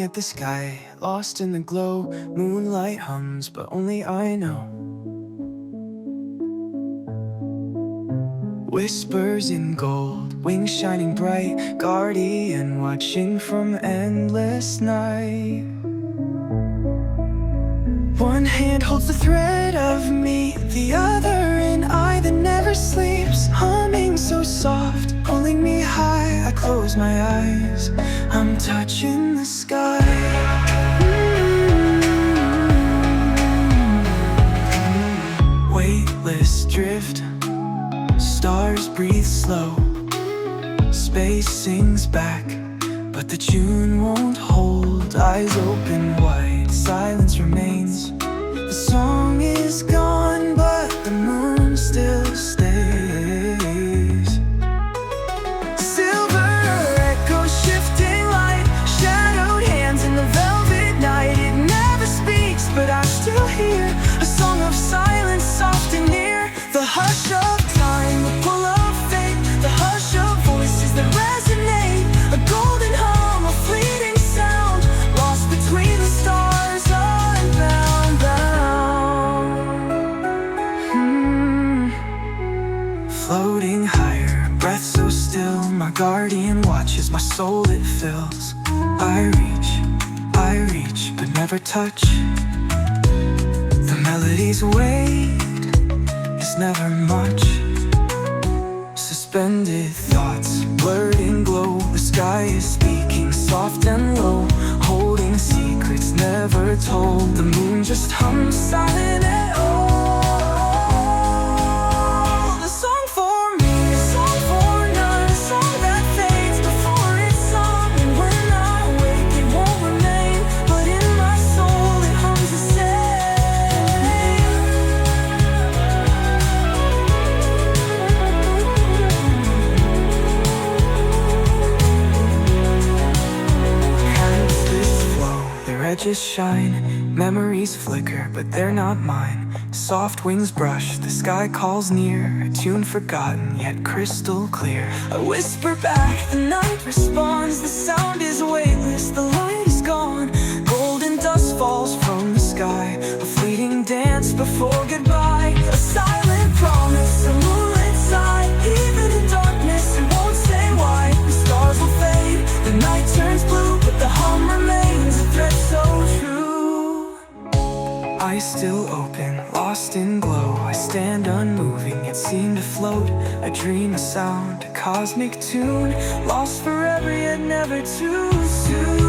at the sky, lost in the glow. Moonlight hums, but only I know. Whispers in gold, wings shining bright, guardian watching from endless night. One hand holds the thread of me, the other an eye that never sleeps, humming so soft, pulling me high. I close my eyes, I'm touching the sky. Weightless drift, stars breathe slow, space sings back, but the tune won't hold. Eyes open wide, silence remains. The song is gone, but the moon still stays. Silver echoes, shifting light, shadowed hands in the velvet night. It never speaks, but I still hear a song of silence, soft and near. The hush of time, the pull of fate, the hush of voices that resonate. A golden hum, a fleeting sound, lost between the stars, unbound, bound. Floating higher, breath so still, my guardian watches, my soul it fills. I reach, but never touch. The melody's weight is never much. Suspended thoughts, blurred in glow. The sky is speaking soft and low, holding secrets never told. The moon just hums silent at all. The song for me, a song for none, a song that fades before it's sung. And when I wake it won't remain, but in my soul it hums the same. Edges shine, memories flicker, but they're not mine. Soft wings brush, the sky calls near, a tune forgotten, yet crystal clear. I whisper back, the night responds. The sound is weightless, the light is gone. Golden dust falls from the sky, a fleeting dance before goodbye. A silent promise, a moonlit sigh. Even in darkness, it won't say why. The stars will fade, the night turns blue, but the hum remains, a thread so true. Eyes still open, lost in glow. I stand unmoving, yet seem to float. I dream a sound, a cosmic tune, lost forever yet never too soon.